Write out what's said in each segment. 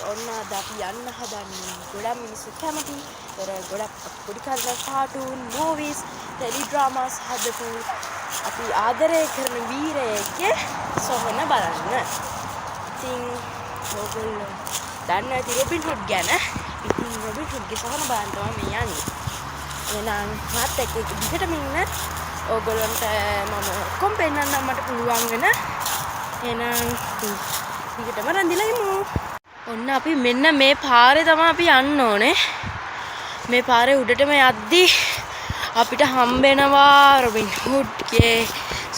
ඔන්න අද අපි යන්න හදන්නේ ගොඩක් මිනිස්සු කැමති ගොඩක් පොඩි කාලේ කාටුන් මූවිස් ටෙලි ඩ්‍රාමාස් හදපු අපි ආදරය කරන වීරයෙක්ගේ සොහන බලන්න. ඉතින් ඔයගොල්ලෝ දන්නවා ඉතින් රොබින් හුඩ් ගැන. ඉතින් රොබින් හුඩ්ගේ සොහන බලන්න තමයි මේ යන්නේ. එහෙනම් මාත් එක්ක දිගටම ඉන්න. ඔයගොල්ලන්ට මම කොම් පෙන්නන්න මට පුළුවන් වෙන. එහෙනම් දිගටම රැඳිලා ඉමු. ඔන්න අපි මෙන්න මේ පාරේ තමයි අපි යන්න ඕනේ. මේ පාරේ උඩටම යද්දි අපිට හම්බෙනවා රොබින් හුඩ්ගේ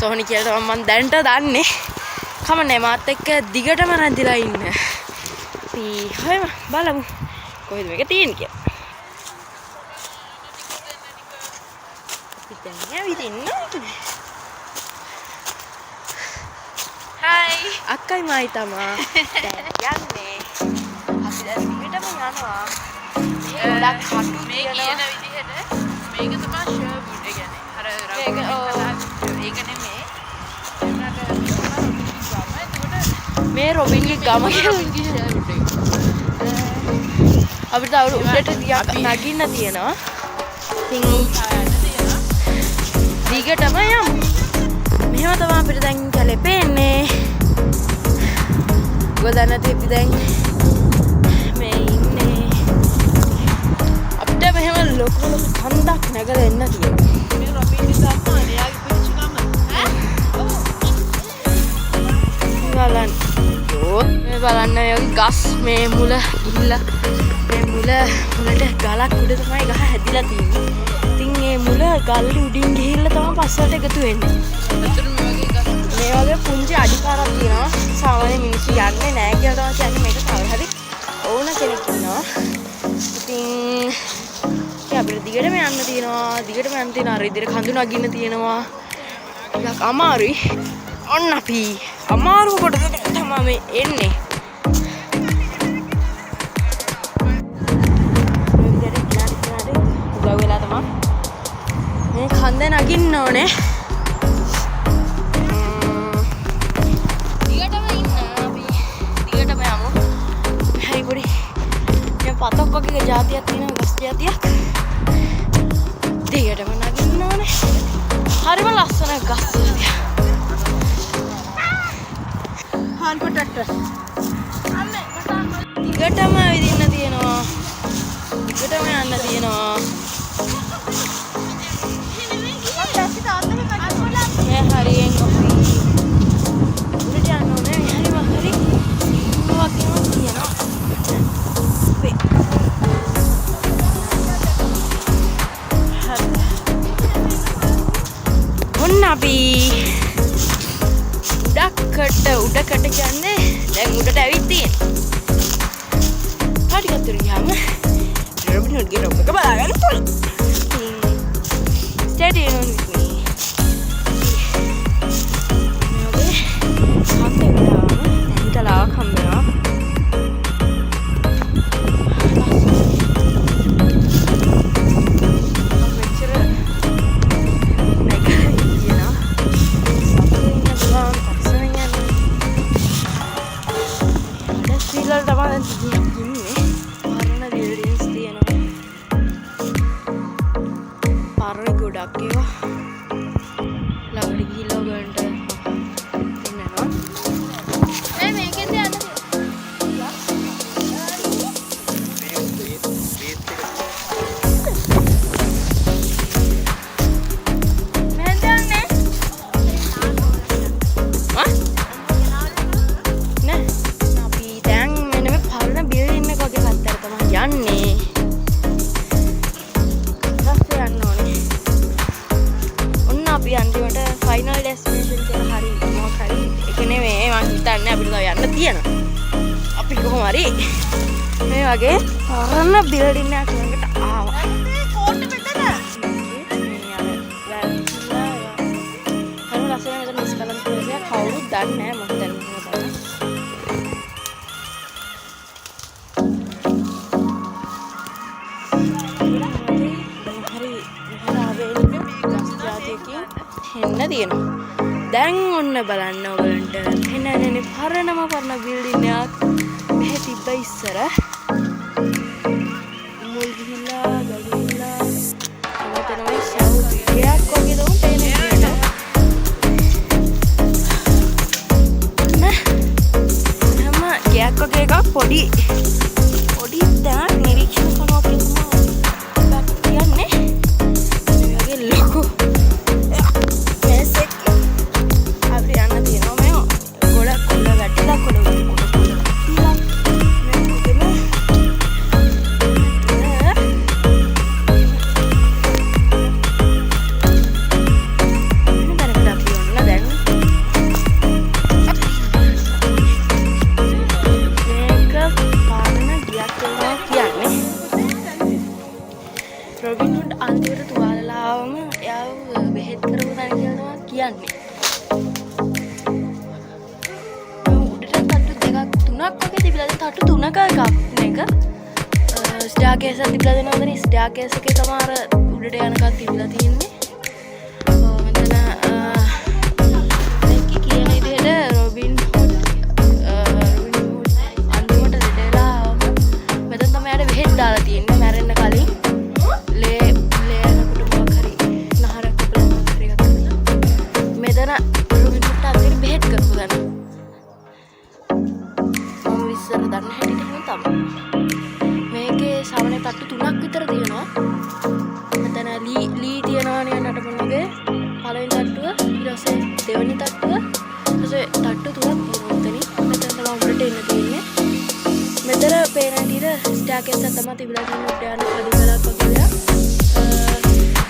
සොහනි කියලා තමයි මම දැනට දන්නේ. කමන්නේ මාත් එක්ක දිගටම රැඳිලා ඉන්න. අපි හොයමු බලමු කොහෙද මේක තියෙන්නේ කියලා. ඉතින් ඇවිදින්න ඕනේ. Hai අක්කයි මයි තමා යන්නේ. අපි දැන් දිගටම යනවා. ගොඩක් කටු මේ කියන විදිහට මේක තමයි ෂර්වුඩ් ඒ කියන්නේ අර ඒක නෙමෙයි මේ රොබින්ගේ ගම කියලා අපිට තව උඩට නගින්න තියෙනවා. ඉතින් දිගටම යමු. මෙහෙම තමයි අපිට දැන් කැලේ පේන්නේ. ගොඩනැති අපි දැන් මේ ඉන්නේ. අපිට මෙහෙම ලොකු කන්දක් නැගලා එන්න තියෙනවා. මේ රොබින් ඉස්සම්මා එයාගේ පුංචි ගම බලන්න. මේ බලන්න යෝගි ගස් මේ මුල ගිහිල්ලා මේ මුලට ගලක් උඩ තමයි ගහ හැදිලා තියෙන්නේ. ඉතින් මේ මුල ගල් උඩින් ගිහිල්ලා තමයි පස්සට එකතු වෙන්නේ. මේ වගේ පුංචි අඩිපාරක් තියෙනවා. සාමාන්‍ය මිනිස්සු යන්නේ නැහැ කියලා තමයි කියන්නේ. මේක කවුරු හරි ඕන කෙනෙක් ඉන්නවා. ඉතින් අපිට දිගටම යන්න තියෙනවා. අර ඉදිරිය කඳු නගින්න තියෙනවා. ටිකක් අමාරුයි. ඔන්න අපි අමාරු කොටකට තමයි මේ එන්නේ. උදව් වෙලා තමයි මේ කන්ද නගින්න ඕනේ. පතක් වගේ જાතියක් තියෙනවා ගස් જાතියක්. දිගටම නගින්න ඕනේ. හරිම ලස්සන ගස් જાතියක්. හාන් ප්‍රොටෙක්ටර්. දිගටම විදින්න තියෙනවා. දිගටම යන්න තියෙනවා. මේ හරියෙන් අපි උඩට යන්න ඕනේ. හරි මොකක්ද තියෙනවා. ඔන්න අපි උඩකට කියන්නේ දැන් උඩට ඇවිත් තියෙනවා. ටිකක් දුර ගියාම රොබින් හුඩ්ගේ රොබ් එක බලාගන්න පුළුවන්. Stay tuned with me. මේ කලාවක් හම්බෙනවා. ගොඩක් ඒවා ළඟට ගිහිල්ලා ඔයගොල්ලන්ට පෙන්නනවා. මේ මේකෙන්ද යන්න අන්තිමට ෆයිනල් ඩෙස්ටිනේෂන් කියලා හරි මොකක් හරි ඒක නෙමෙයි මම හිතන්නේ අපිට තව යන්න තියෙනවා. අපි කොහොම හරි මේ වගේ පරණ බිල්ඩින් එකක් ළඟට ආවා. කෝට් එක මෙතන. හරි ලස්සන මෙතන ඉස්කලන් කියලා කවුරුත් දන්නේ නැහැ මම දැන් තමයි. එන්න තියෙනවා. දැන් ඔන්න බලන්න ඔයගලන්ට පෙන්නන්නේ පරණ බිල්ඩින් එකක් මෙහෙ තිබ්බ ඉස්සර මුල් ගිහිල්ලා ගලිහිල්ලා අවතනමයි සව් ගයක් වගේ දෝ පේන්නේ හැම ගයක් වගේ එකක් පොඩි දැන් නිරීක්ෂණ කරනවා කියලා කියන්නේ මේ වගේ ලොකු මේසෙක් අපිට යන්න තියෙනවා මේ ගොඩක් කොළ වැටිලා කොළ රොබින්හුඩ් අන්තිමට තුවාලලාවම එයාව බෙහෙත් කරපු තැන කියනවා කියන්නේ. උඩට තට්ටු දෙකක් තුනක් වගේ තිබිලා තියෙන තට්ටු තුනක එකක් නේක. ස්ටෑර්කේස් එක තිබිලා දෙනවද නේ? ස්ටෑර්කේස් එකේ තමයි අර උඩට යනකම් තිබිලා තියෙන්නේ. මෙතන දෙකේ කියන විදිහට රොබින්හුඩ් අන්තිමට ලෙඩලා ආවම මෙතන තමයි යාට බෙහෙත් දාලා තියෙන්නේ මැරෙන්න කලින්. මෙතන රොබින්හුඩ්ට අන්තිමට බෙහෙත් කරපු තැන. මම ඉස්සර දන්න හැටියට එහෙම තමයි. මේකේ සාමාන්‍ය තට්ටු 3ක් විතර තියෙනවා. මෙතන ලී තියෙනවානේ නටබුන් වගේ. පළවෙනි තට්ටුව, ඊට පස්සේ දෙවෙනි තට්ටුව, ඊට පස්සේ තට්ටු 3ක් තියෙනවා මෙතනින්. මෙතන තමයි උඩට එන්න තියෙන්නේ. මෙතන පේන විදිහට ස්ටෑර්කේස් එක තමයි තිබිලා තියෙන්නේ උඩ යන පඩිගලක් වගේ දෙයක්.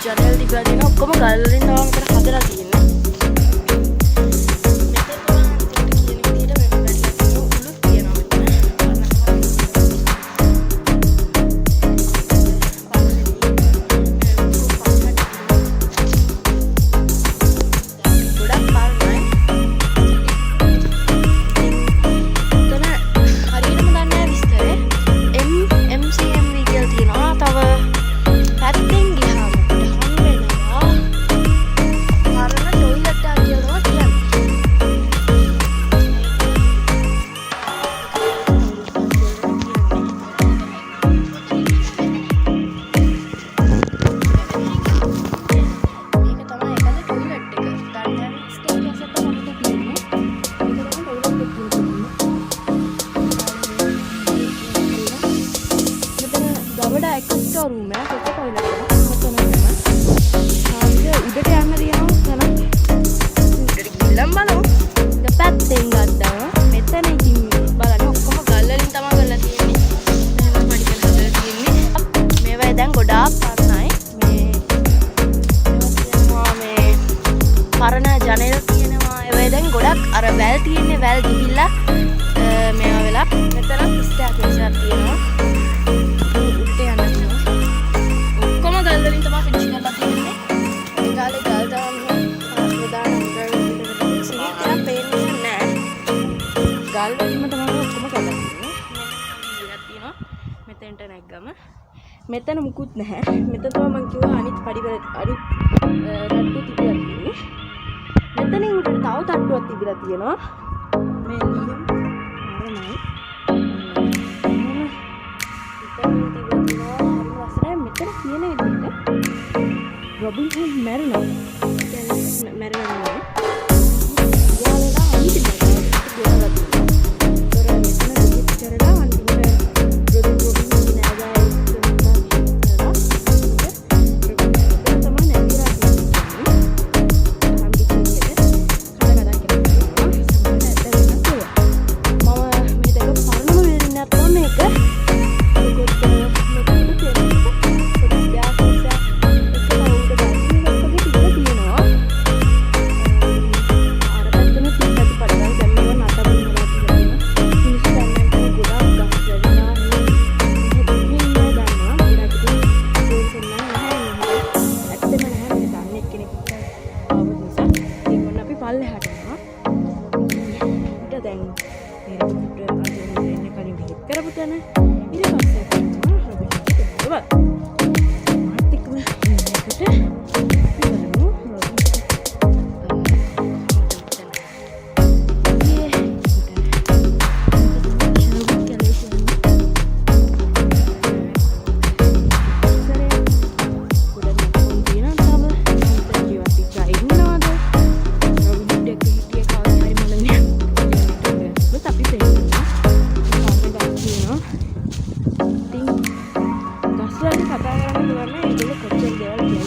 ජනල් තිබිලා තියෙනවා. ඔක්කොම ගල් වලින් තමයි මෙතන හදලා තියෙන්නේ. रूम है तो टॉयलेट है मतलब नहीं है आगे उधर යන්න දියනවා තන උඩට ගිල්ලම් බලමු දෙපැත්තෙන් ගත්තා මෙතන ඉතින් බලන්න ඔක්කොම ගල් වලින් තමයි කරලා තියෙන්නේ මෙහෙම පඩි කරලා තියෙන්නේ මේවා දැන් ගොඩාක් පරණයි මේ පරණ ජනෙල් තියෙනවා ඒවා දැන් ගොඩක් අර වැල් තියෙන්නේ වැල් ගිහිල්ලා මේවා වෙලා මෙතන ස්ටෑර්කේස් එකක් තියෙනවා ගල් වලින්ම තමයි ඔක්කොම කරලා තියෙන්නේ. මෙතෙන්ට නැග්ගම මෙතන මුකුත් නැහැ. මෙතන තමයි මම කිව්වා අනිත් පඩිවල අනිත් තට්ටු තිබිලා තියෙන්නේ. මෙතනින් උඩට තව තට්ටුවක් තිබිලා තියෙනවා. මේ නියම මෙතන කියන විදිහට රොබින්හුඩ් මැරුණා. මැරුණා. යාළුවා අනිත්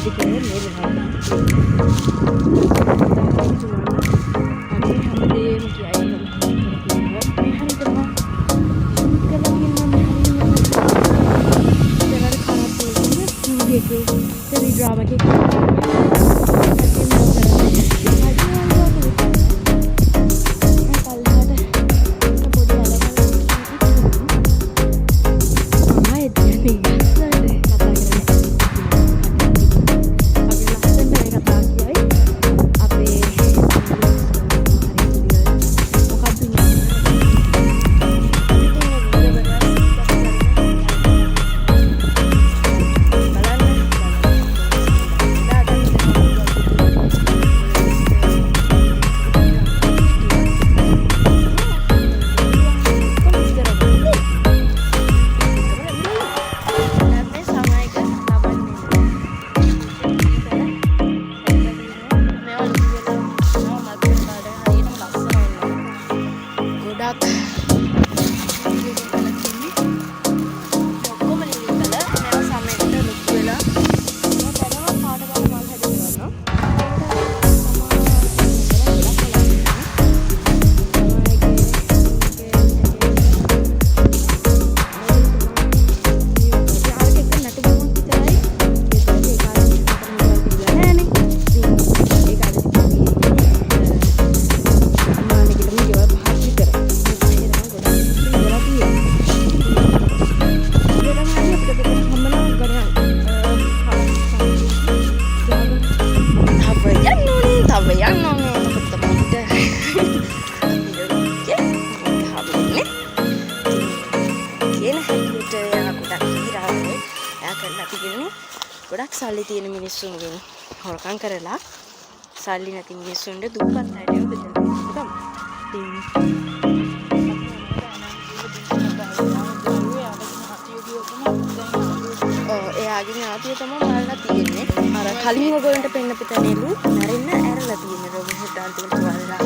ටික මේ වෙලාවට අපි හැමදේම කියයි මේ හරියට ड्रामा के ගොඩක් සල්ලි තියෙන මිනිස්සුන්ගෙන් හොරකම් කරලා සල්ලි නැති මිනිස්සුන්ට දුප්පත් අයට බෙදලා දෙනවා තමයි. එයාගේ ඥාතිය තමයි මරලා තියෙන්නේ. අර කලින් ඔයගොල්ලන්ට පෙන්නපු තැනෙලු මැරෙන්න ඇරලා තියෙන රොබින් හුඩ් අන්තිමට වරලා.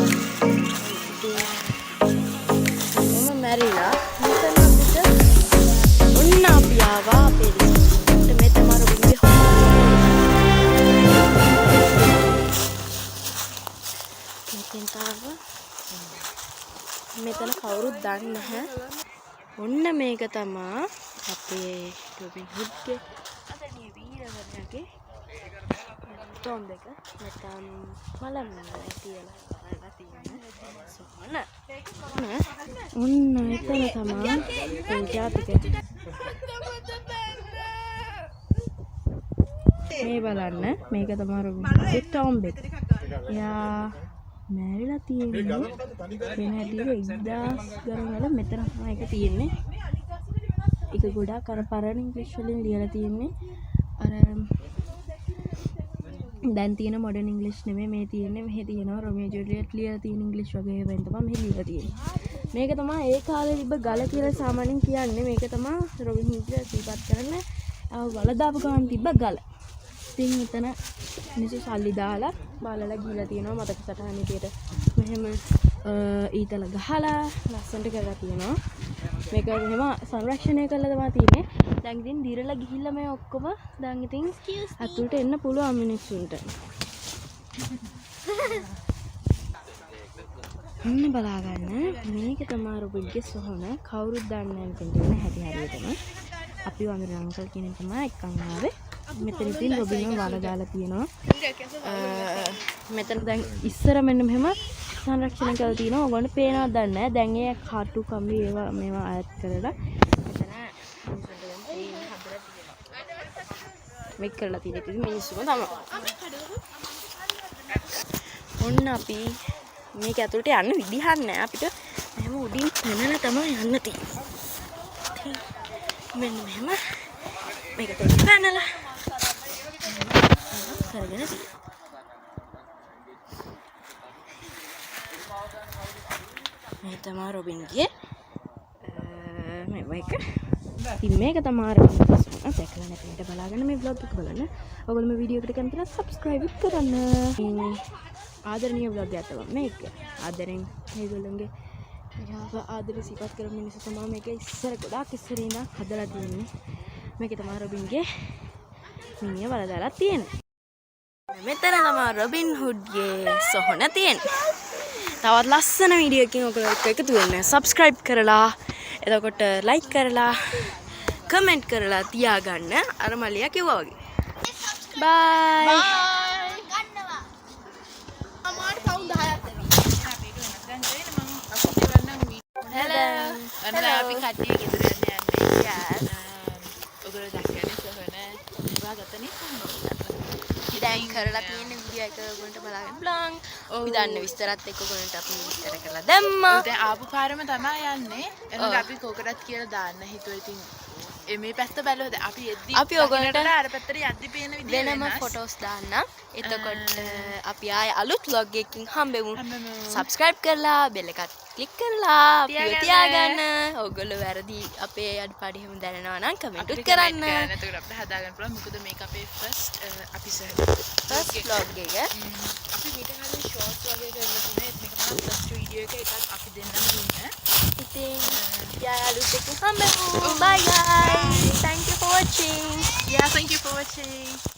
මම මැරිලා මෙතන අපිට ඔන්න අපි ආවා අපේ මෙතන කවුරුත් දන්නේ නැහැ. ඔන්න මේක තමයි අපේ රොබින් හුඩ්ගේ අතනිය වීරවරයාගේ ටොම් එක. නැත්නම් මලම් තියලා තියෙන ඔන්න එතන තමයි ඒ ජාතික මේ බලන්න මේක තමයි රොබින් හුඩ්ගේ ටොම් එක. එයා මැරිලා තියෙන්නේ වෙන හැටියට 1000 ගණන් වල මෙතන තමයි එක තියෙන්නේ. ඒක ගොඩාක් අර පරණ ඉංග්‍රීසි වලින් ලියලා තියෙන්නේ. අර දැන් තියෙන මොඩර්න් ඉංග්‍රීසි නෙමෙයි මේ තියෙන්නේ. මෙහෙ තියෙනවා රොමියෝ ජුලියට් ලියලා තියෙන ඉංග්‍රීසි වගේ වෙන තමයි මෙහෙ ලියලා තියෙන්නේ. මේක තමයි ඒ කාලේ තිබ්බ ගල කියලා සාමාන්‍යයෙන් කියන්නේ. මේක තමයි රොබින් හුඩ් සිහිපත් කරන වල දාපු ගමන් තිබ්බ ගල. ඉතින් මෙතන මිනිස්සු සල්ලි දාලා බලලා ගිහලා තියෙනවා මතක සටහන විදියට. මෙහෙම ඊතල ගහලා ලස්සනට කරලා තියෙනවා. මේක මෙහෙම සංරක්ෂණය කරලා තමයි තියෙන්නේ. දැන් ඉතින් දිරලා ගිහිල්ලා මේ ඔක්කොම දැන් ඉතින් අතුලට එන්න පුළුවන් මිනිස්සුන්ට. ඔන්න බලා ගන්න. මේක තමයි රොබින්ගේ සොහන. කවුරුත් දන්නේ නැහැ මෙතන තියෙන හැටි හරියටම. අපි වඳුරු අංකල් කියන තමයි එක්කන් ආවේ. මෙතන ඉතින් රොබින්ව වල දාලා තියෙනවා. මෙතන දැන් ඉස්සර මෙන්න මෙහෙම සංරක්ෂණය කරලා තියෙනවා. ඔයගොල්ලන්ට පේනවද දන්නේ නැහැ. දැන් ඒ කාටු කම්බි ඒවා මේවා අයත් කරලා මෙතන මේක කරලා තියෙන ඉතින් මිනිස්සුම තමයි. ඔන්න අපි මේක ඇතුළට යන්න විදිහක් නැහැ. අපිට මෙහෙම උඩින් පැනලා තමයි යන්න තියෙන්නේ. මෙන්න මෙහෙම මේකට පැනලා කරගෙන තියෙනවා. මේ තමයි රොබින්ගේ මේක. ඉතින් මේක තමයි රොබින්ගේ සොහන. දැකලා නැතිවට බලාගන්න මේ vlog එක බලන්න. ඔයගොල්ලෝ මේ වීඩියෝ එකට කැමති නම් subscribe කරන්න. ආදරණීය vlog එකක් තමයි මේක. ආදරෙන් මේගොල්ලන්ගේ ආදරේ සිපත් කරන මිනිස්සු තමයි මේක ඉස්සර ගොඩාක් ඉස්සරින් ඉඳන් හදලා තියෙන්නේ. මේක තමයි රොබින්ගේ මිනිහ වල දාලා තියෙන්නේ. මෙතන තමයි රොබින් හුඩ්ගේ සොහොන තියෙන්නේ. තවත් ලස්සන වීඩියෝ එකකින් ඔයගොල්ලෝ එක්ක එකතු වෙන්න. subscribe කරලා එතකොට like කරලා comment කරලා තියාගන්න අර මලියා කිව්වා වගේ. bye. ගන්නවා. අමාරු පවුන් 10ක් දෙනවා. අපි ඒක වෙනස් ගන්න දෙන්න මම අපිට ගන්නම් වීඩියෝ. hello. අන්න අපි කට්ටිය ගෙදර යන්නේ. yes. ඔයගොල්ලෝ දැක්කනේ සොහන. ඔයා ගතනේ. දැන් කරලා තියෙන වීඩියෝ එක ඔයගොල්ලන්ට බලාගන්න පුළුවන්. අපි දන්න විස්තරත් එක්ක ඔයගොල්ලන්ට අපි විස්තර කරලා දැම්මා. දැන් ආපු පාරම තමයි යන්නේ. එහෙනම් අපි කොකටත් කියලා දාන්න හිතුවා. ඉතින් මේ පැත්ත බැලුවද අපි එද්දි අපි ඔයගොල්ලන්ට අර පැත්තට යද්දි පේන විදිය වෙනම ෆොටෝස් දාන්න. එතකොට අපි ආය අලුත් vlog එකකින් හම්බෙමු. subscribe කරලා bell එකත් click කරලා අපිව තියාගන්න. ඔයගොල්ලෝ වැරදි අපේ අඩපාඩි හැම දැනනවා නම් comment උත් කරන්න. එතකොට අපිට හදාගන්න පුළුවන්. මොකද මේක අපේ first first vlog එක. අපි මීට කලින් shorts වගේ කරලා තුනේ. මේක තමයි first video එක. ඒකත් අපි දෙන්නම ඉන්න. ඉතින් යා අලුත් එකකින් හම්බෙමු. bye guys. thank you for watching. Yeah, thank you for watching.